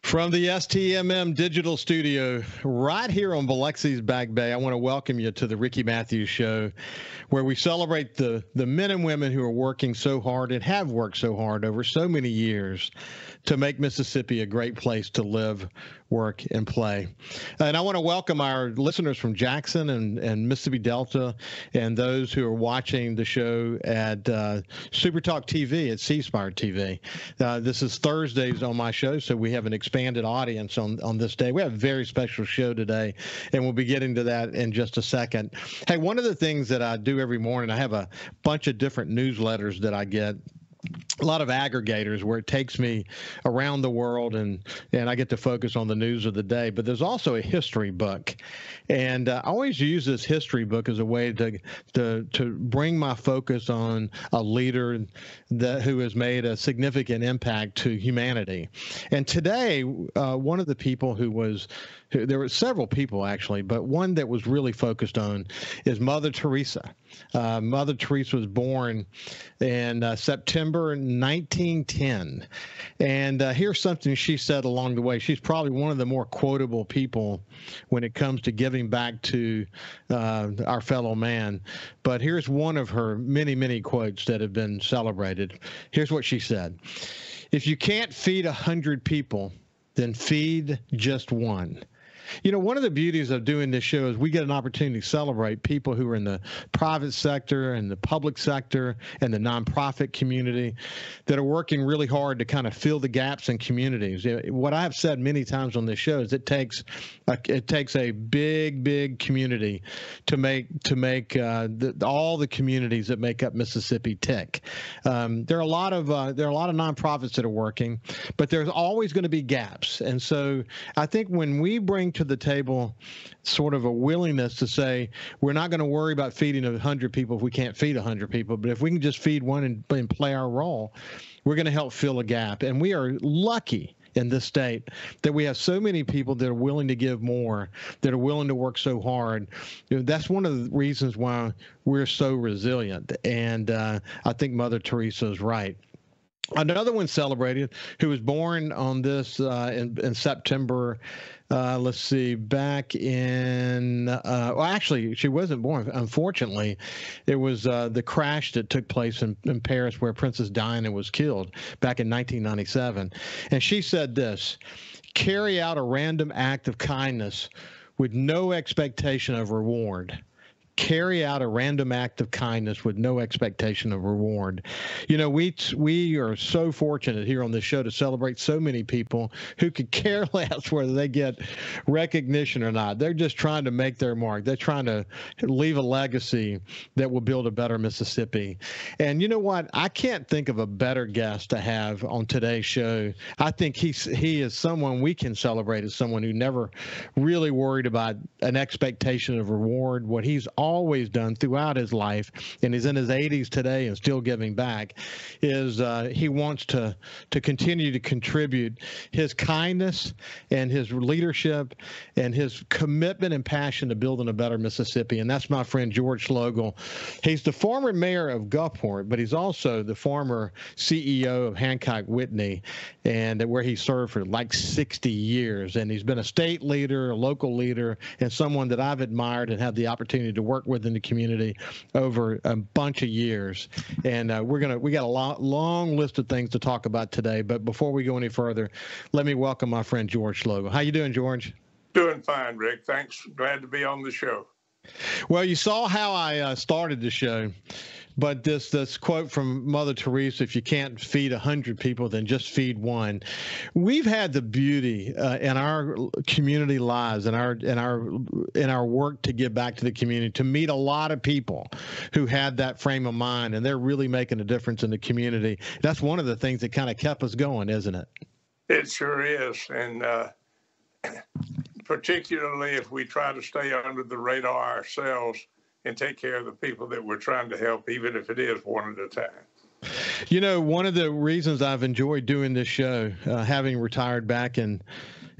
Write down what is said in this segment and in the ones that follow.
From the STMM Digital Studio, right here on Biloxi's Back Bay, I want to welcome you to the Ricky Mathews Show, where we celebrate the men and women who are working so hard and have worked so hard over so many years to make Mississippi a great place to live, work, and play. And I want to welcome our listeners from Jackson and Mississippi Delta and those who are watching the show at SuperTalk TV, at C-Spire TV. This is Thursdays on my show, so we have an expanded audience on this day. We have a very special show today, and we'll be getting to that in just a second. Hey, one of the things that I do every morning, I have a bunch of different newsletters that I get, a lot of aggregators where it takes me around the world and I get to focus on the news of the day. But there's also a history book. And I always use this history book as a way to bring my focus on a leader who has made a significant impact to humanity. And today, one of the people there were several people actually, but one that was really focused on is Mother Teresa. Mother Teresa was born in September 1910. And here's something she said along the way. She's probably one of the more quotable people when it comes to giving back to our fellow man. But here's one of her many, many quotes that have been celebrated. Here's what she said. If you can't feed 100 people, then feed just one. You know, one of the beauties of doing this show is we get an opportunity to celebrate people who are in the private sector and the public sector and the nonprofit community that are working really hard to kind of fill the gaps in communities. What I have said many times on this show is it takes a big community to make all the communities that make up Mississippi tick. There are a lot of nonprofits that are working, but there's always going to be gaps. And so I think when we bring to the table sort of a willingness to say we're not going to worry about feeding 100 people if we can't feed 100 people, but if we can just feed one and play our role, we're going to help fill a gap. And we are lucky in this state that we have so many people that are willing to give more, that are willing to work so hard. You know, that's one of the reasons why we're so resilient. And I think Mother Teresa is right. Another one celebrated who was born on this in September. Let's see, back in, well, actually, she wasn't born. Unfortunately, it was the crash that took place in Paris where Princess Diana was killed back in 1997. And she said this: carry out a random act of kindness with no expectation of reward. Carry out a random act of kindness with no expectation of reward. You know, we are so fortunate here on this show to celebrate so many people who could care less whether they get recognition or not. They're just trying to make their mark. They're trying to leave a legacy that will build a better Mississippi. And you know what? I can't think of a better guest to have on today's show. I think he is someone we can celebrate as someone who never really worried about an expectation of reward. What he's always done throughout his life, and he's in his 80s today and still giving back, is he wants to continue to contribute his kindness and his leadership and his commitment and passion to building a better Mississippi. And that's my friend George Schloegel. He's the former mayor of Gulfport, but he's also the former CEO of Hancock Whitney, and where he served for like 60 years. And he's been a state leader, a local leader, and someone that I've admired and had the opportunity to work with in the community over a bunch of years. And we got a long list of things to talk about today. But before we go any further, let me welcome my friend George Schloegel. How you doing, George? Doing fine, Rick. Thanks. Glad to be on the show. Well, you saw how I started the show, but this quote from Mother Teresa: if you can't feed 100 people, then just feed one. We've had the beauty in our community lives and our work to give back to the community to meet a lot of people who had that frame of mind, and they're really making a difference in the community. That's one of the things that kind of kept us going, isn't it? It sure is, and particularly if we try to stay under the radar ourselves and take care of the people that we're trying to help, even if it is one at a time. You know, one of the reasons I've enjoyed doing this show, having retired back in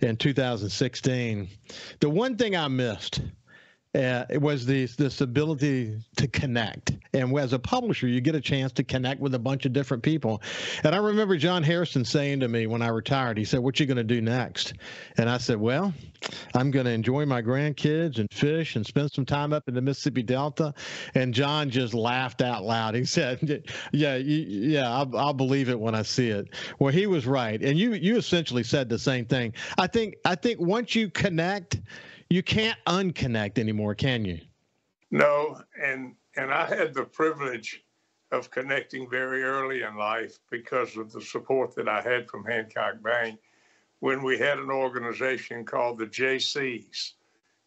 2016, the one thing I missed It was this ability to connect. And as a publisher, you get a chance to connect with a bunch of different people. And I remember John Harrison saying to me when I retired, he said, "What you going to do next?" And I said, "Well, I'm going to enjoy my grandkids and fish and spend some time up in the Mississippi Delta." And John just laughed out loud. He said, "Yeah, I'll believe it when I see it." Well, he was right. And you essentially said the same thing. I think once you connect, you can't unconnect anymore, can you? No, and I had the privilege of connecting very early in life because of the support that I had from Hancock Bank when we had an organization called the JCs.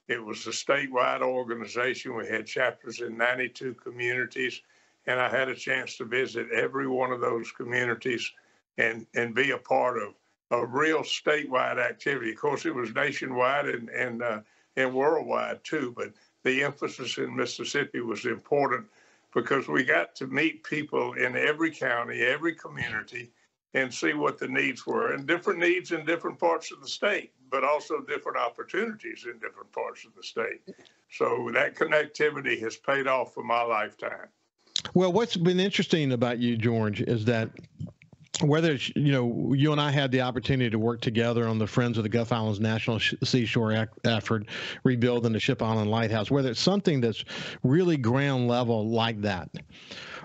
It was a statewide organization. We had chapters in 92 communities, and I had a chance to visit every one of those communities and be a part of a real statewide activity. Of course, it was nationwide and worldwide too, but the emphasis in Mississippi was important because we got to meet people in every county, every community, and see what the needs were, and different needs in different parts of the state, but also different opportunities in different parts of the state. So that connectivity has paid off for my lifetime. Well, what's been interesting about you, George, is that whether it's, you and I had the opportunity to work together on the Friends of the Gulf Islands National Seashore effort, rebuilding the Ship Island Lighthouse, whether it's something that's really ground level like that,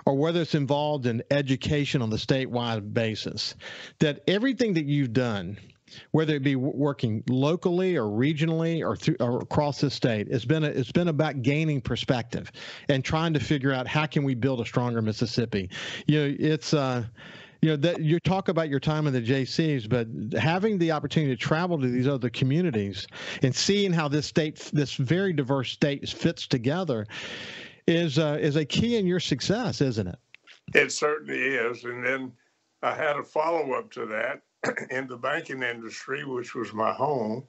or whether it's involved in education on the statewide basis, that everything that you've done, whether it be working locally or regionally or across the state, it's been about gaining perspective and trying to figure out how can we build a stronger Mississippi. That you talk about your time in the JCs, but having the opportunity to travel to these other communities and seeing how this very diverse state fits together is a key in your success, isn't it? It certainly is. And then I had a follow-up to that in the banking industry, which was my home,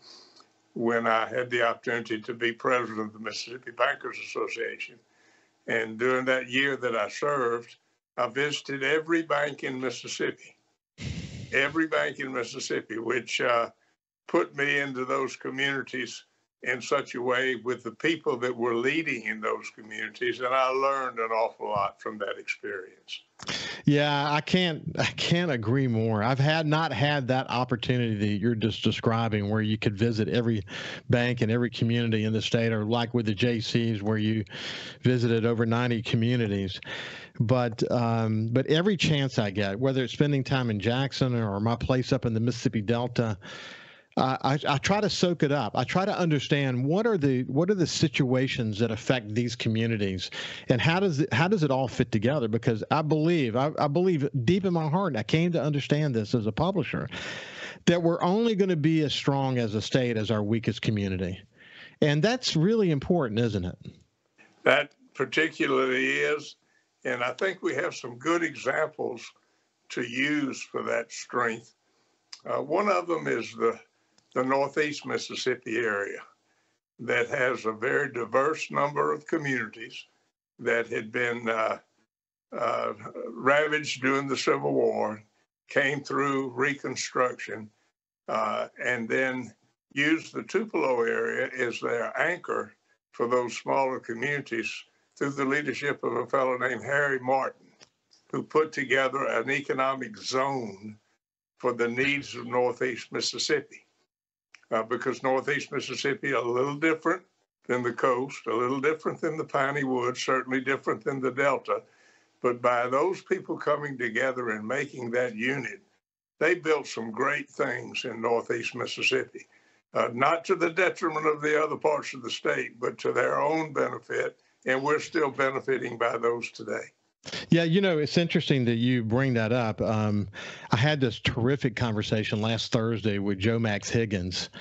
when I had the opportunity to be president of the Mississippi Bankers Association. And during that year that I served, I visited every bank in Mississippi, which put me into those communities in such a way with the people that were leading in those communities. And I learned an awful lot from that experience. Yeah, I can't agree more. I've not had that opportunity you're just describing, where you could visit every bank and every community in the state, or like with the JCs where you visited over 90 communities. But every chance I get, whether it's spending time in Jackson or my place up in the Mississippi Delta, I try to soak it up. I try to understand what are the situations that affect these communities, and how does it all fit together? Because I believe deep in my heart, and I came to understand this as a publisher, that we're only going to be as strong as a state as our weakest community, and that's really important, isn't it? That particularly is, and I think we have some good examples to use for that strength. One of them is the Northeast Mississippi area that has a very diverse number of communities that had been ravaged during the Civil War, came through Reconstruction, and then used the Tupelo area as their anchor for those smaller communities through the leadership of a fellow named Harry Martin, who put together an economic zone for the needs of Northeast Mississippi. Because Northeast Mississippi a little different than the coast, a little different than the Piney Woods, certainly different than the Delta. But by those people coming together and making that unit, they built some great things in Northeast Mississippi, not to the detriment of the other parts of the state, but to their own benefit. And we're still benefiting by those today. Yeah, it's interesting that you bring that up. I had this terrific conversation last Thursday with Joe Max Higgins,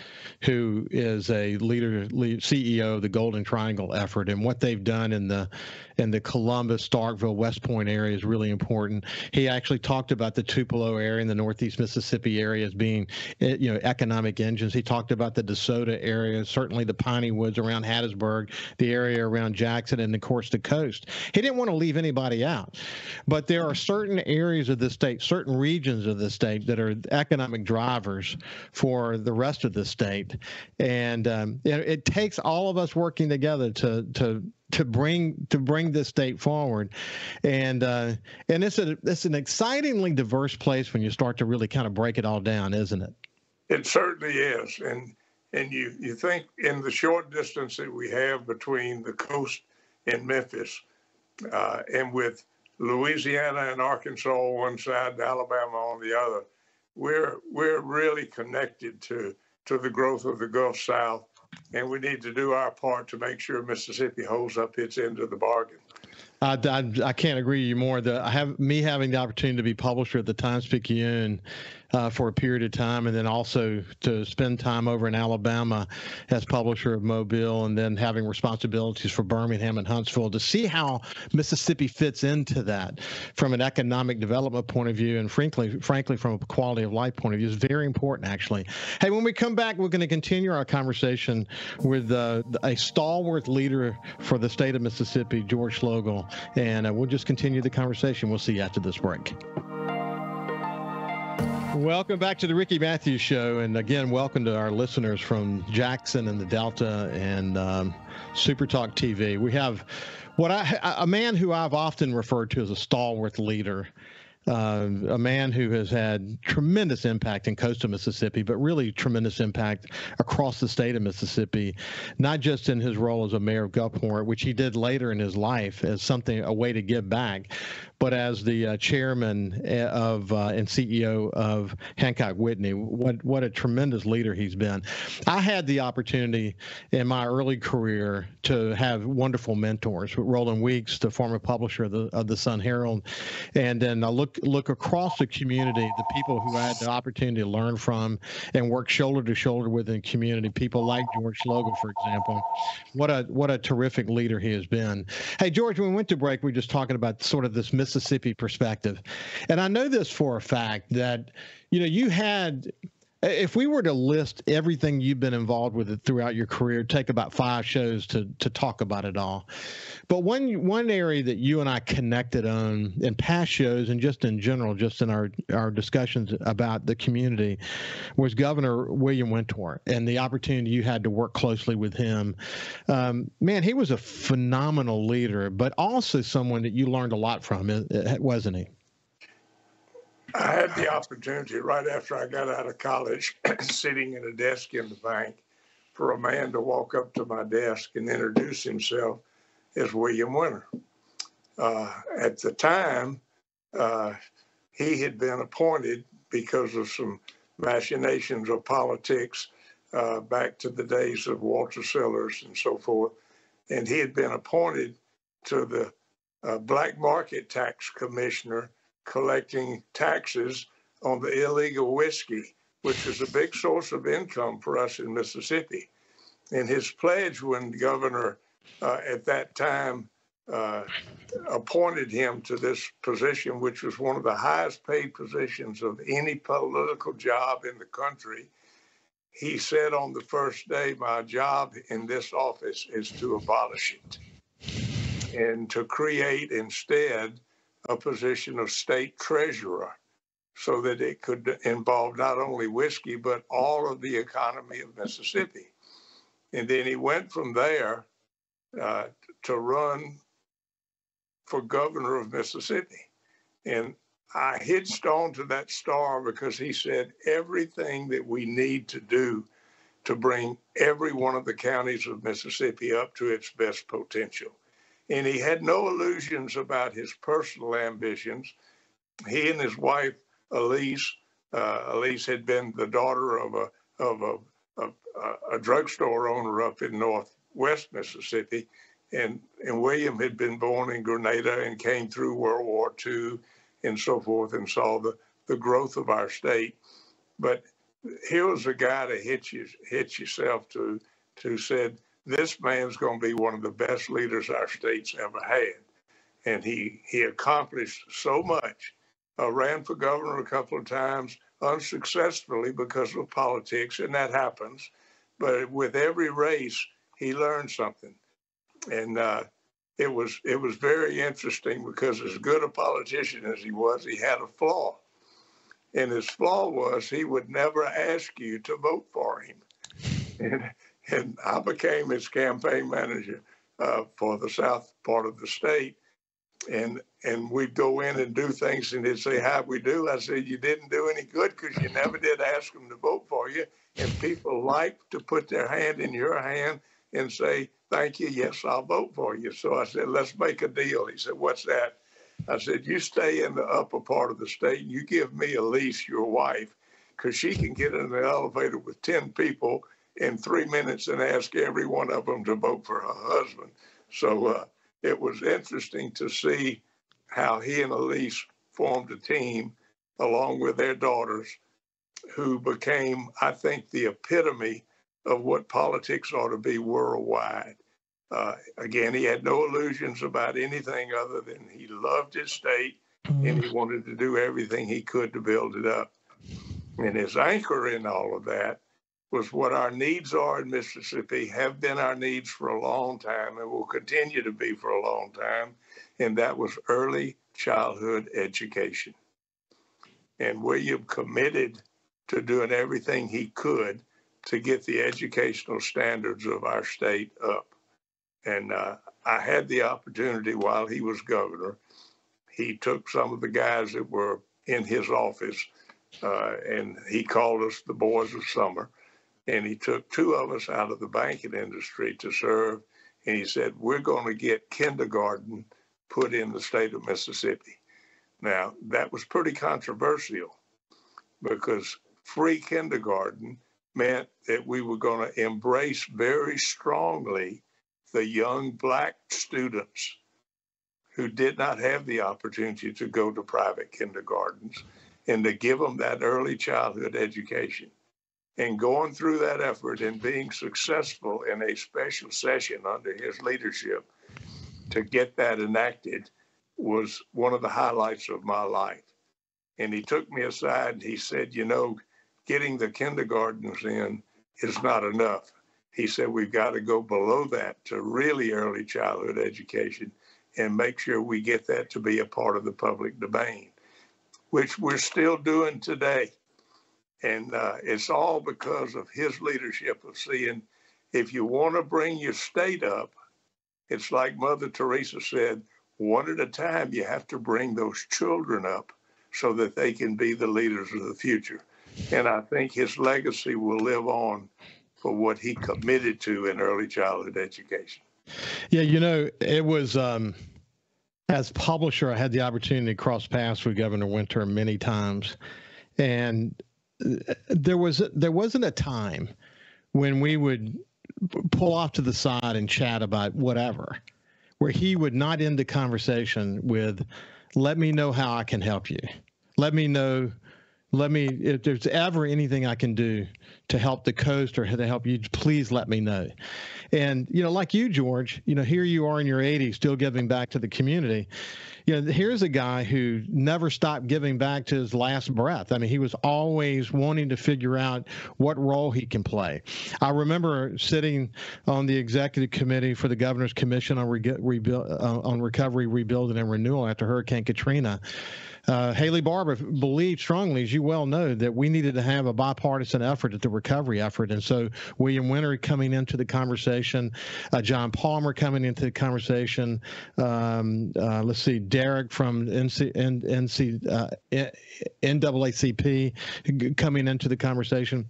who is a CEO of the Golden Triangle effort, and what they've done in the and the Columbus, Starkville, West Point area is really important. He actually talked about the Tupelo area and the Northeast Mississippi area as being, economic engines. He talked about the DeSoto area, certainly the Piney Woods around Hattiesburg, the area around Jackson, and of course the coast. He didn't want to leave anybody out, but there are certain areas of the state, certain regions of the state that are economic drivers for the rest of the state, and it takes all of us working together to bring this state forward, and it's an excitingly diverse place when you start to really kind of break it all down, isn't it? It certainly is, and you think in the short distance that we have between the coast and Memphis, and with Louisiana and Arkansas on one side, and Alabama on the other, we're really connected to the growth of the Gulf South, and we need to do our part to make sure Mississippi holds up its end of the bargain. I can't agree with you more. Having the opportunity to be publisher at the Times-Picayune for a period of time, and then also to spend time over in Alabama as publisher of Mobile, and then having responsibilities for Birmingham and Huntsville, to see how Mississippi fits into that from an economic development point of view, and frankly from a quality of life point of view, is very important, actually. Hey, when we come back, we're going to continue our conversation with a stalwart leader for the state of Mississippi, George Schloegel, and we'll just continue the conversation. We'll see you after this break. Welcome back to the Ricky Mathews Show, and again, welcome to our listeners from Jackson and the Delta and SuperTalk TV. We have a man who I've often referred to as a stalwart leader, a man who has had tremendous impact in coastal Mississippi, but really tremendous impact across the state of Mississippi, not just in his role as a mayor of Gulfport, which he did later in his life as a way to give back, but as the chairman of and CEO of Hancock Whitney. What a tremendous leader he's been. I had the opportunity in my early career to have wonderful mentors. Roland Weeks, the former publisher of the Sun Herald, and then I look across the community, the people who I had the opportunity to learn from and work shoulder to shoulder with in the community. People like George Schloegel, for example. What a terrific leader he has been. Hey, George, when we went to break, we were just talking about sort of this Mississippi perspective. And I know this for a fact that, you had, if we were to list everything you've been involved with throughout your career, it'd take about 5 shows to talk about it all. But one area that you and I connected on in past shows and just in general, just in our discussions about the community, was Governor William Winter and the opportunity you had to work closely with him. Man, he was a phenomenal leader, but also someone that you learned a lot from, wasn't he? I had the opportunity right after I got out of college, sitting at a desk in the bank, for a man to walk up to my desk and introduce himself as William Winter. At the time, he had been appointed because of some machinations of politics back to the days of Walter Sellers and so forth. And he had been appointed to the Black Market Tax Commissioner, collecting taxes on the illegal whiskey, which was a big source of income for us in Mississippi. And his pledge when the governor at that time appointed him to this position, which was one of the highest paid positions of any political job in the country, he said on the first day, my job in this office is to abolish it and to create instead a position of state treasurer, so that it could involve not only whiskey, but all of the economy of Mississippi. And then he went from there to run for governor of Mississippi. And I hitched on to that star because he said everything that we need to do to bring every one of the counties of Mississippi up to its best potential. And he had no illusions about his personal ambitions. He and his wife, Elise had been the daughter of a drugstore owner up in northwest Mississippi. And William had been born in Grenada and came through World War II and so forth and saw the growth of our state. But here was a guy to hitch yourself to said, this man's going to be one of the best leaders our state's ever had. And he accomplished so much. Ran for governor a couple of times unsuccessfully because of politics, and that happens. But with every race, he learned something. And it was very interesting because as good a politician as he had a flaw. And his flaw was he would never ask you to vote for him. And I became his campaign manager for the south part of the state. And we'd go in and do things, and they'd say, "How'd we do?" I said, "You didn't do any good because you never did ask them to vote for you." And people like to put their hand in your hand and say, "Thank you, yes, I'll vote for you." So I said, "Let's make a deal." He said, "What's that?" I said, "You stay in the upper part of the state, and you give me Elise, your wife, because she can get in the elevator with 10 people in 3 minutes and ask every one of them to vote for her husband." So it was interesting to see how he and Elise formed a team along with their daughters who became, I think, the epitome of what politics ought to be worldwide. Again, he had no illusions about anything other than he loved his state and he wanted to do everything he could to build it up. And his anchor in all of that was what our needs are in Mississippi, have been our needs for a long time and will continue to be for a long time, and that was early childhood education. And William committed to doing everything he could to get the educational standards of our state up. And I had the opportunity while he was governor. He took some of the guys that were in his office and he called us the Boys of Summer. And he took 2 of us out of the banking industry to serve. And he said, "We're going to get kindergarten put in the state of Mississippi." Now, that was pretty controversial because free kindergarten meant that we were going to embrace very strongly the young Black students who did not have the opportunity to go to private kindergartens and to give them that early childhood education. And going through that effort and being successful in a special session under his leadership to get that enacted was one of the highlights of my life. And he took me aside and he said, "You know, getting the kindergartens in is not enough." He said, "We've got to go below that to really early childhood education and make sure we get that to be a part of the public domain," which we're still doing today. And it's all because of his leadership of seeing, if you want to bring your state up, it's like Mother Teresa said, one at a time, you have to bring those children up so that they can be the leaders of the future. And I think his legacy will live on for what he committed to in early childhood education. Yeah, you know, it was, as publisher, I had the opportunity to cross paths with Governor Winter many times. And there wasn't a time when we would pull off to the side and chat about whatever, where he would not end the conversation with, "Let me know how I can help you. Let me know, if there's ever anything I can do to help the coast or to help you, please let me know." And, you know, like you, George, you know, here you are in your 80s, still giving back to the community. You know, here's a guy who never stopped giving back to his last breath. I mean, he was always wanting to figure out what role he can play. I remember sitting on the executive committee for the Governor's Commission on Recovery, Rebuilding, and Renewal after Hurricane Katrina. Haley Barber believed strongly, as you well know, that we needed to have a bipartisan effort at the recovery effort. And so William Winter coming into the conversation, John Palmer coming into the conversation, let's see, Derek from NAACP coming into the conversation.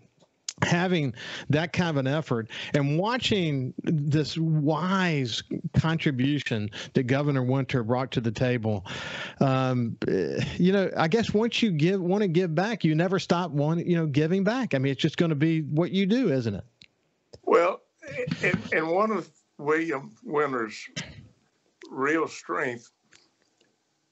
Having that kind of an effort and watching this wise contribution that Governor Winter brought to the table, you know, I guess once you want to give back, you never stop giving back. I mean, it's just going to be what you do, isn't it? Well, and one of William Winter's real strength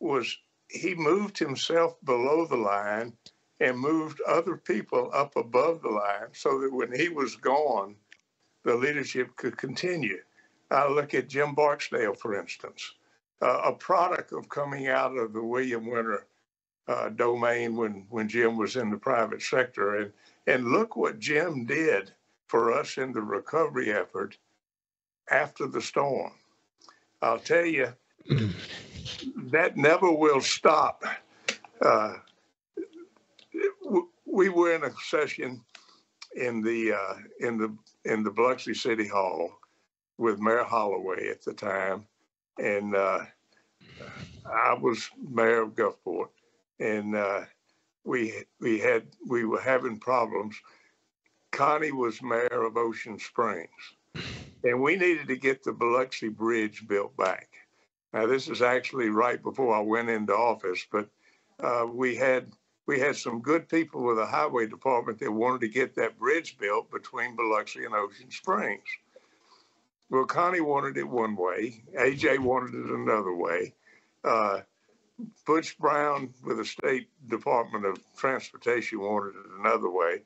was he moved himself below the line and moved other people up above the line so that when he was gone, the leadership could continue. I look at Jim Barksdale, for instance, a product of coming out of the William Winter domain when Jim was in the private sector. And look what Jim did for us in the recovery effort after the storm. I'll tell you, that never will stop. We were in a session in the Biloxi City Hall with Mayor Holloway at the time, and I was mayor of Gulfport, and we were having problems. Connie was mayor of Ocean Springs, and we needed to get the Biloxi Bridge built back. Now, this is actually right before I went into office, but we had some good people with the highway department that wanted to get that bridge built between Biloxi and Ocean Springs. Well, Connie wanted it one way. AJ wanted it another way. Butch Brown with the State Department of Transportation wanted it another way.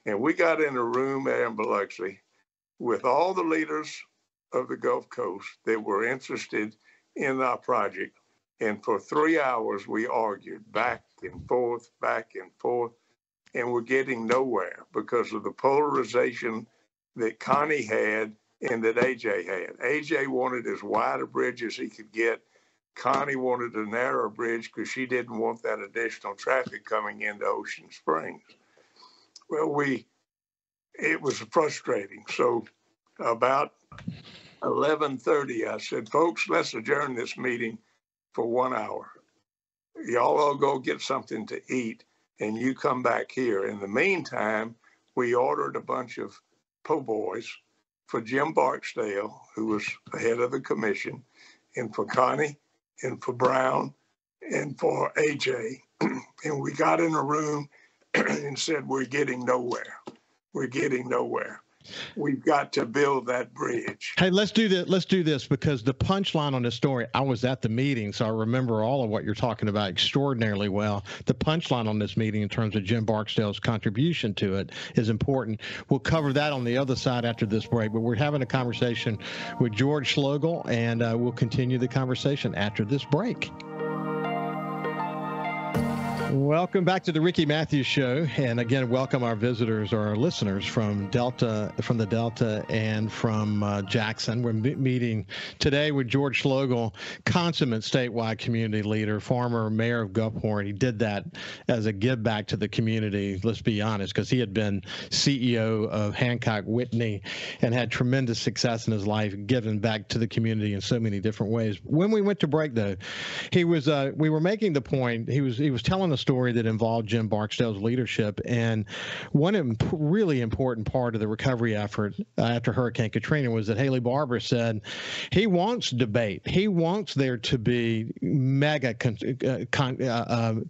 And we got in a room there in Biloxi with all the leaders of the Gulf Coast that were interested in our project. And for 3 hours, we argued back and forth, and we're getting nowhere because of the polarization that Connie had and that AJ had. AJ wanted as wide a bridge as he could get. Connie wanted a narrower bridge because she didn't want that additional traffic coming into Ocean Springs. Well, it was frustrating. So about 11:30, I said, folks, let's adjourn this meeting for 1 hour. Y'all all go get something to eat, and you come back here. In the meantime, we ordered a bunch of po' boys for Jim Barksdale, who was the head of the commission, and for Connie, and for Brown, and for AJ. And we got in a room and said, we're getting nowhere. We're getting nowhere. We've got to build that bridge. Hey, let's do this. Let's do this because the punchline on this story, I was at the meeting, so I remember all of what you're talking about extraordinarily well. The punchline on this meeting in terms of Jim Barksdale's contribution to it is important. We'll cover that on the other side after this break, but we're having a conversation with George Schloegel, and we'll continue the conversation after this break. Welcome back to the Ricky Mathews Show, and again, welcome our visitors or our listeners from the Delta, and from Jackson. We're meeting today with George Schloegel, consummate statewide community leader, former mayor of Gulfport. He did that as a give back to the community. Let's be honest, because he had been CEO of Hancock Whitney and had tremendous success in his life, giving back to the community in so many different ways. When we went to break, though, he was we were making the point. He was telling a story that involved Jim Barksdale's leadership, and one really important part of the recovery effort after Hurricane Katrina was that Haley Barbour said he wants debate. He wants there to be mega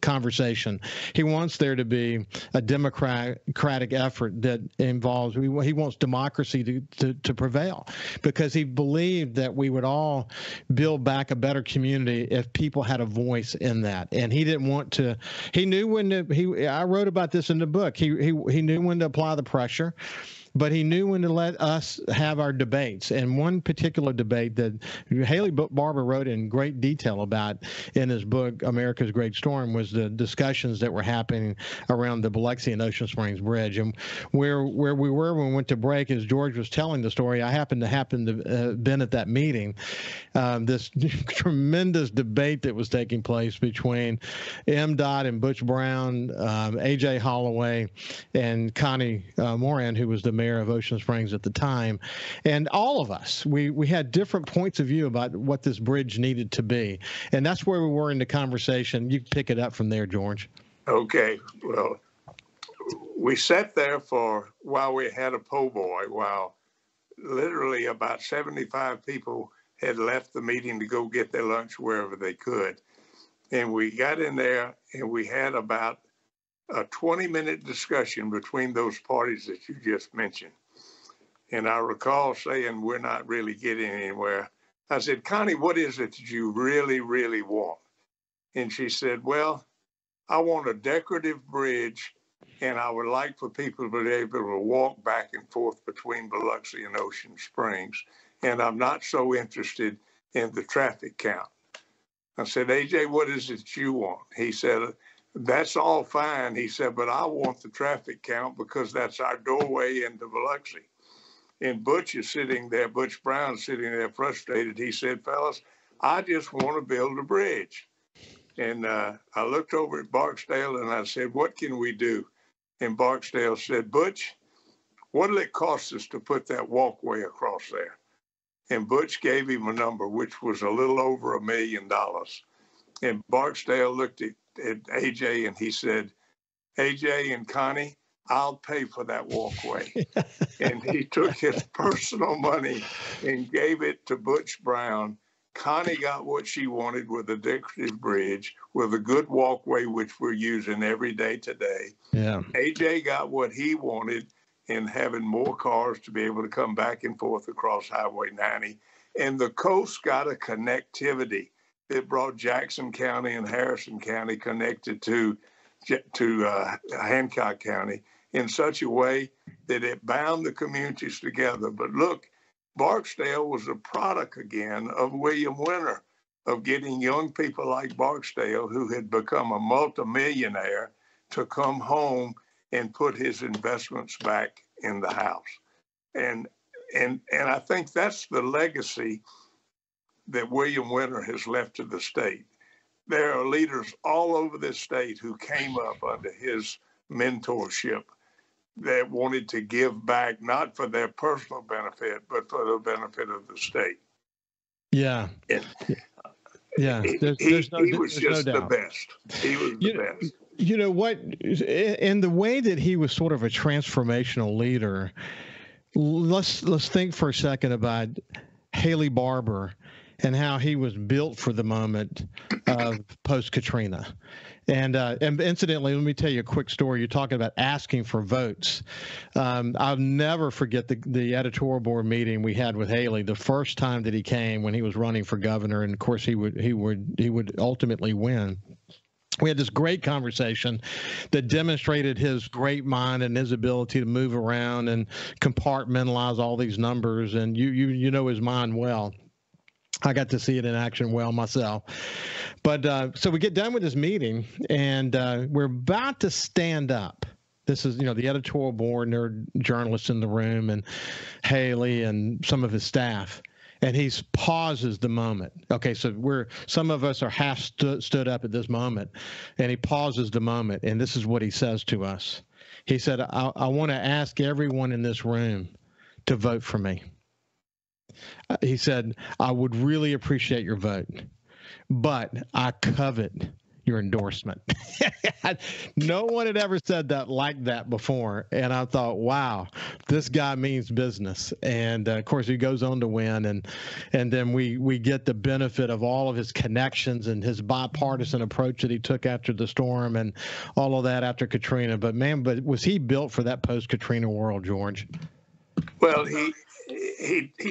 conversation. He wants there to be a democratic effort that involves, he wants democracy to prevail, because he believed that we would all build back a better community if people had a voice in that. And he didn't want to, he knew when to, I wrote about this in the book. He knew when to apply the pressure, but he knew when to let us have our debates. And one particular debate that Haley Barbour wrote in great detail about in his book, America's Great Storm, was the discussions that were happening around the Biloxi and Ocean Springs Bridge. And where we were when we went to break, as George was telling the story, I happened to been at that meeting. This tremendous debate that was taking place between MDOT and Butch Brown, AJ Holloway, and Connie Moran, who was the mayor of Ocean Springs at the time. And all of us, we had different points of view about what this bridge needed to be. And that's where we were in the conversation. You can pick it up from there, George. Okay. Well, we sat there while we had a po' boy, while literally about 75 people had left the meeting to go get their lunch wherever they could. And we got in there and we had about a 20-minute discussion between those parties that you just mentioned. And I recall saying, we're not really getting anywhere. I said, Connie, what is it that you really, really want? And she said, well, I want a decorative bridge and I would like for people to be able to walk back and forth between Biloxi and Ocean Springs, and I'm not so interested in the traffic count. I said, AJ, what is it you want? He said, that's all fine. He said, but I want the traffic count because that's our doorway into Biloxi. And Butch is sitting there, Butch Brown sitting there frustrated. He said, fellas, I just want to build a bridge. And I looked over at Barksdale and I said, what can we do? And Barksdale said, Butch, what'll it cost us to put that walkway across there? And Butch gave him a number, which was a little over $1 million. And Barksdale looked at AJ and he said, AJ and Connie, I'll pay for that walkway. And he took his personal money and gave it to Butch Brown. Connie got what she wanted with a decorative bridge, with a good walkway, which we're using every day today. Yeah. AJ got what he wanted in having more cars to be able to come back and forth across Highway 90. And the coast got a connectivity that brought Jackson County and Harrison County connected to Hancock County in such a way that it bound the communities together. But look, Barksdale was a product again of William Winter, of getting young people like Barksdale, who had become a multimillionaire, to come home and put his investments back in the house. And I think that's the legacy that William Winter has left to the state. There are leaders all over this state who came up under his mentorship that wanted to give back, not for their personal benefit, but for the benefit of the state. Yeah. And yeah. He was just the best. He was the best. You know what? In the way that he was sort of a transformational leader, let's think for a second about Haley Barbour and how he was built for the moment of post-Katrina. And incidentally, let me tell you a quick story. You're talking about asking for votes. I'll never forget the editorial board meeting we had with Haley the first time that he came when he was running for governor, and of course he would ultimately win. We had this great conversation that demonstrated his great mind and his ability to move around and compartmentalize all these numbers. And you know his mind well. I got to see it in action well myself. But so we get done with this meeting, and we're about to stand up. This is, the editorial board, and there are journalists in the room, and Haley and some of his staff. And he pauses the moment. Okay, so some of us are half stood up at this moment, and he pauses the moment, and this is what he says to us. He said, I want to ask everyone in this room to vote for me. He said, I would really appreciate your vote, but I covet your endorsement. No one had ever said that like that before. And I thought, wow, this guy means business. And of course, he goes on to win. And then we get the benefit of all of his connections and his bipartisan approach that he took after the storm and all of that after Katrina. But was he built for that post-Katrina world, George? Well, he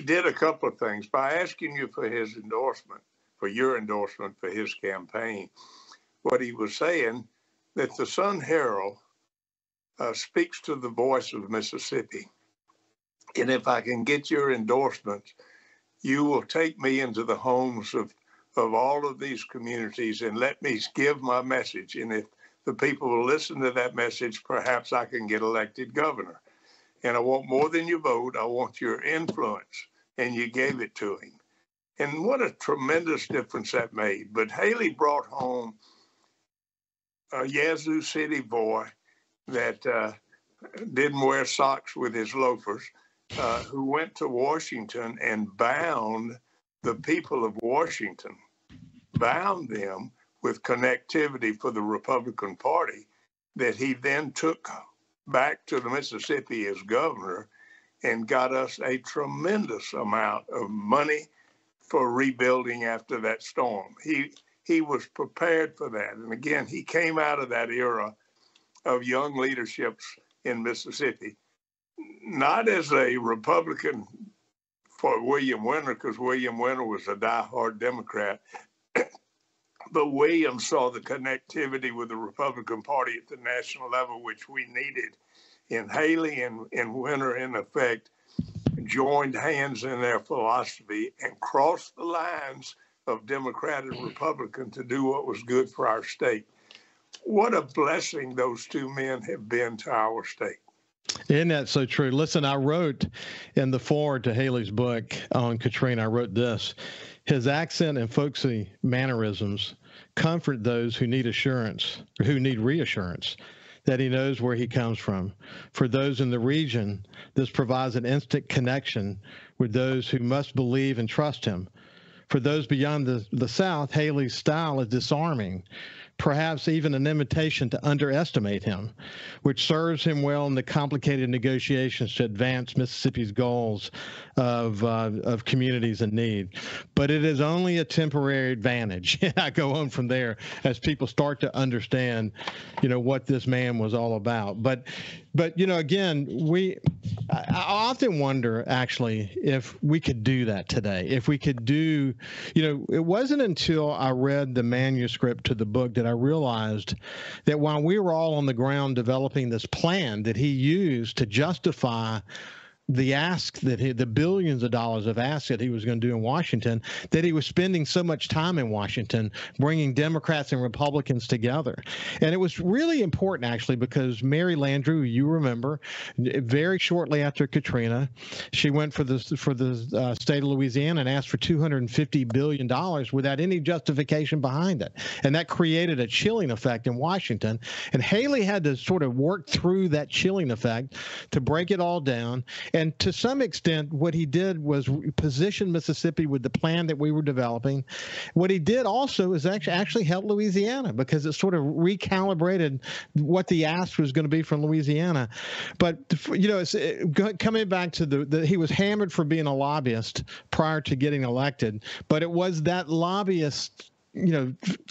did a couple of things. By asking you for his endorsement, for your endorsement for his campaign, what he was saying, that the Sun Herald speaks to the voice of Mississippi. And if I can get your endorsement, you will take me into the homes of all of these communities and let me give my message. And if the people will listen to that message, perhaps I can get elected governor. And I want more than your vote. I want your influence. And you gave it to him. And what a tremendous difference that made. But Haley brought home a Yazoo City boy that didn't wear socks with his loafers, who went to Washington and bound the people of Washington, bound them with connectivity for the Republican Party, that he then took back to the Mississippi as governor and got us a tremendous amount of money for rebuilding after that storm. He was prepared for that. And again, he came out of that era of young leaderships in Mississippi, not as a Republican for William Winter, because William Winter was a diehard Democrat, But William saw the connectivity with the Republican Party at the national level, which we needed. And Haley and Winter, in effect, joined hands in their philosophy and crossed the lines of Democrat and Republican to do what was good for our state. What a blessing those two men have been to our state. Isn't that so true? Listen, I wrote in the foreword to Haley's book on Katrina, I wrote this: his accent and folksy mannerisms comfort those who need assurance, or who need reassurance that he knows where he comes from. For those in the region, this provides an instant connection with those who must believe and trust him. For those beyond the South, Haley's style is disarming, perhaps even an invitation to underestimate him, which serves him well in the complicated negotiations to advance Mississippi's goals of communities in need. But it is only a temporary advantage. I go on from there as people start to understand, what this man was all about. But again, I often wonder, actually, if we could do that today. If we could do, it wasn't until I read the manuscript to the book that I realized that while we were all on the ground developing this plan that he used to justify the ask that the billions of dollars of ask that he was going to do in Washington, that he was spending so much time in Washington bringing Democrats and Republicans together. And it was really important, actually, because Mary Landrieu, you remember, very shortly after Katrina, she went for the state of Louisiana and asked for $250 billion without any justification behind it. And that created a chilling effect in Washington. And Haley had to sort of work through that chilling effect to break it all down. And to some extent, what he did was position Mississippi with the plan that we were developing. What he did also is actually help Louisiana, because it sort of recalibrated what the ask was going to be from Louisiana. But, it's coming back to he was hammered for being a lobbyist prior to getting elected, but it was that lobbyist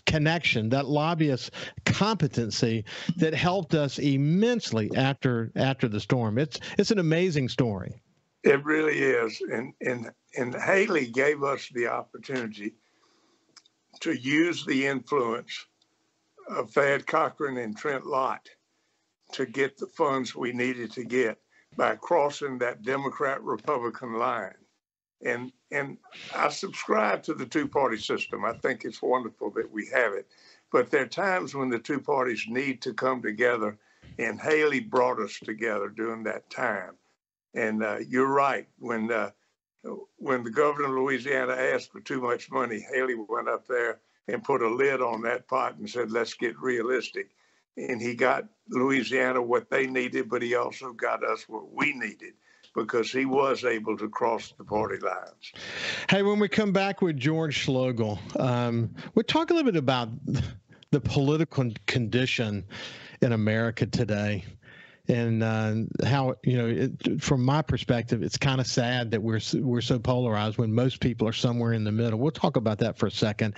connection, that lobbyist competency that helped us immensely after the storm. It's an amazing story. It really is. And Haley gave us the opportunity to use the influence of Thad Cochran and Trent Lott to get the funds we needed to get by crossing that Democrat-Republican line. And I subscribe to the two-party system. I think it's wonderful that we have it. But there are times when the two parties need to come together, and Haley brought us together during that time. And you're right. When the governor of Louisiana asked for too much money, Haley went up there and put a lid on that pot and said, let's get realistic. And he got Louisiana what they needed, but he also got us what we needed, because he was able to cross the party lines. Hey, when we come back with George Schloegel, we'll talk a little bit about the political condition in America today, and how, from my perspective, it's kind of sad that we're so polarized when most people are somewhere in the middle. We'll talk about that for a second.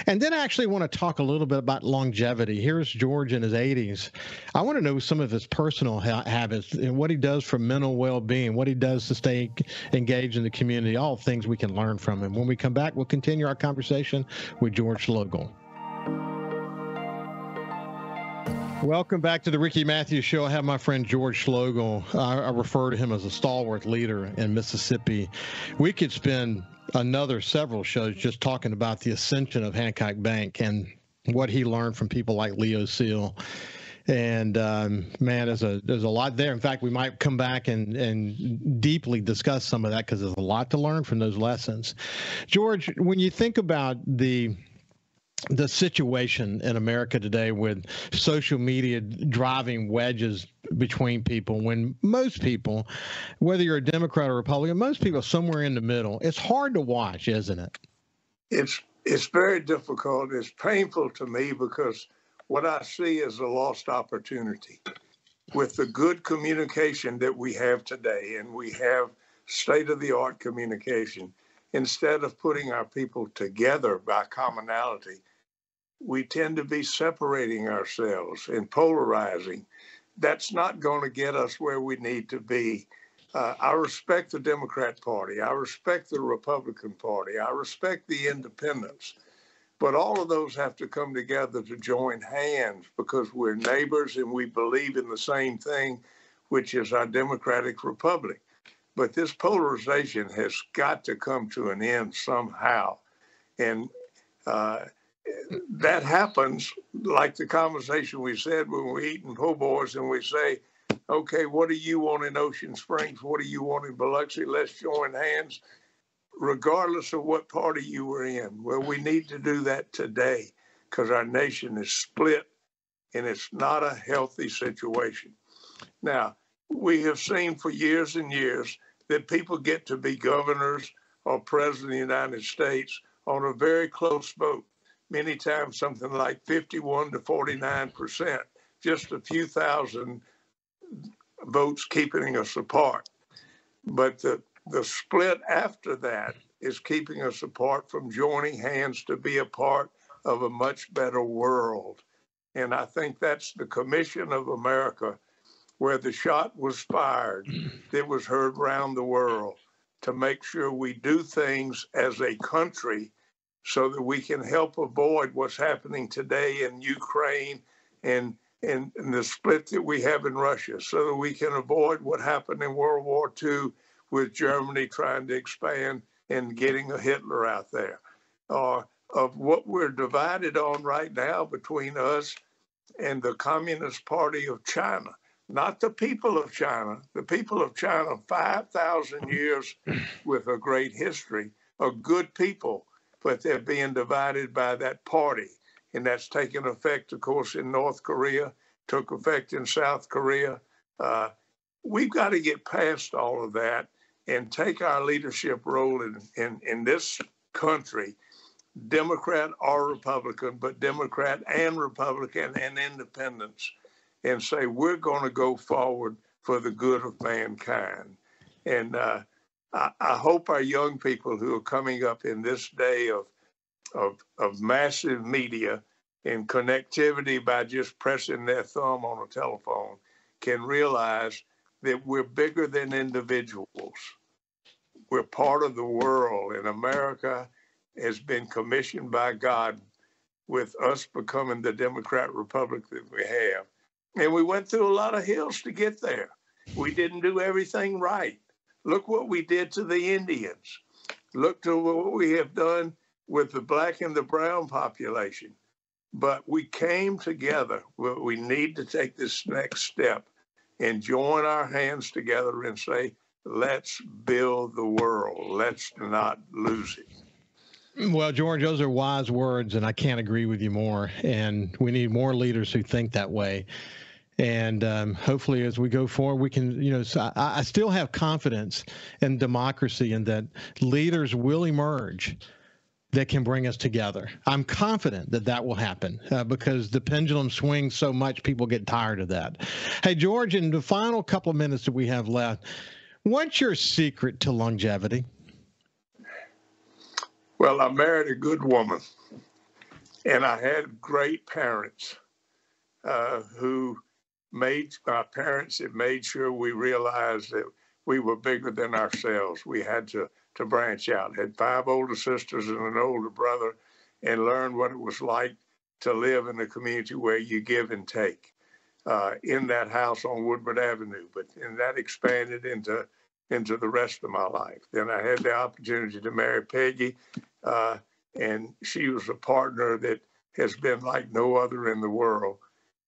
And then I actually want to talk a little bit about longevity. Here's George in his 80s. I want to know some of his personal habits and what he does for mental well-being, what he does to stay engaged in the community, all things we can learn from him. When we come back, we'll continue our conversation with George Schloegel. Welcome back to the Ricky Mathews Show. I have my friend George Schloegel. I refer to him as a stalwart leader in Mississippi. We could spend another several shows just talking about the ascension of Hancock Bank and what he learned from people like Leo Seal. And man, there's a lot there. In fact, we might come back and deeply discuss some of that, because there's a lot to learn from those lessons. George, when you think about the situation in America today with social media driving wedges between people, when most people, whether you're a Democrat or Republican, most people are somewhere in the middle, it's hard to watch, isn't it? It's very difficult. It's painful to me, because what I see is a lost opportunity. With the good communication that we have today, and we have state-of-the-art communication, instead of putting our people together by commonality, we tend to be separating ourselves and polarizing. That's not going to get us where we need to be. I respect the Democrat Party. I respect the Republican Party. I respect the independents. But all of those have to come together to join hands because we're neighbors and we believe in the same thing, which is our democratic republic. But this polarization has got to come to an end somehow. And that happens like the conversation we said when we're eating po' boys and we say, okay, what do you want in Ocean Springs? What do you want in Biloxi? Let's join hands, regardless of what party you were in. Well, we need to do that today because our nation is split and it's not a healthy situation. Now, we have seen for years and years that people get to be governors or president of the United States on a very close vote. Many times something like 51 to 49%, just a few thousand votes keeping us apart. But the split after that is keeping us apart from joining hands to be a part of a much better world. And I think that's the Commission of America, where the shot was fired that was heard around the world to make sure we do things as a country so that we can help avoid what's happening today in Ukraine and the split that we have in Russia, so that we can avoid what happened in World War II with Germany trying to expand and getting a Hitler out there, or of what we're divided on right now between us and the Communist Party of China. Not the people of China. The people of China, 5,000 years with a great history, are good people, but they're being divided by that party. And that's taken effect, of course, in North Korea, took effect in South Korea. We've got to get past all of that and take our leadership role in this country, Democrat or Republican, but Democrat and Republican and independents, and say we're going to go forward for the good of mankind. And I hope our young people who are coming up in this day of massive media and connectivity by just pressing their thumb on a telephone can realize that we're bigger than individuals. We're part of the world, and America has been commissioned by God with us becoming the Democrat Republic that we have. And we went through a lot of hills to get there. We didn't do everything right. Look what we did to the Indians. Look to what we have done with the black and the brown population. But we came together. We need to take this next step and join our hands together and say, let's build the world. Let's not lose it. Well, George, those are wise words, and I can't agree with you more. And we need more leaders who think that way. And hopefully, as we go forward, we can, so I still have confidence in democracy and that leaders will emerge that can bring us together. I'm confident that that will happen because the pendulum swings so much, people get tired of that. Hey, George, in the final couple of minutes that we have left, what's your secret to longevity? Well, I married a good woman, and I had great parents who made sure we realized that we were bigger than ourselves. We had to branch out. Had 5 older sisters and an older brother, and learned what it was like to live in a community where you give and take in that house on Woodward Avenue. And that expanded into the rest of my life. Then I had the opportunity to marry Peggy, and she was a partner that has been like no other in the world.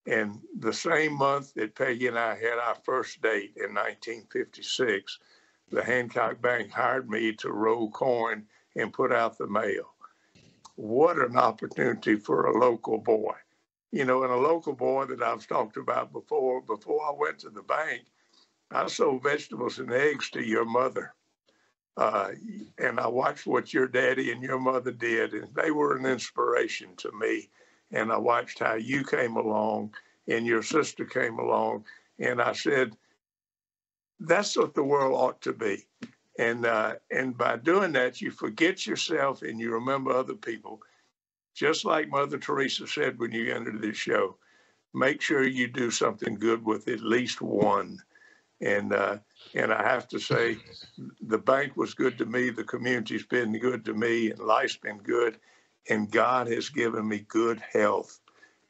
And the same month that Peggy and I had our first date in 1956, the Hancock Bank hired me to roll coin and put out the mail. What an opportunity for a local boy. And a local boy that I've talked about before I went to the bank, I sold vegetables and eggs to your mother. And I watched what your daddy and your mother did, and they were an inspiration to me. And I watched how you came along and your sister came along. And I said, that's what the world ought to be. And by doing that, you forget yourself and you remember other people. Just like Mother Teresa said when you entered this show, make sure you do something good with at least one. And I have to say, the bank was good to me. The community's been good to me, and life's been good. and God has given me good health.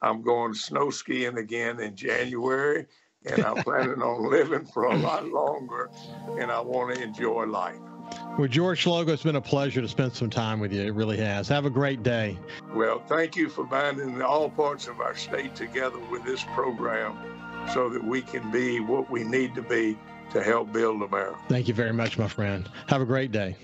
I'm going snow skiing again in January, and I'm planning on living for a lot longer, and I want to enjoy life. Well, George Schloegel, it's been a pleasure to spend some time with you. It really has. Have a great day. Well, thank you for binding all parts of our state together with this program so that we can be what we need to be to help build America. Thank you very much, my friend. Have a great day.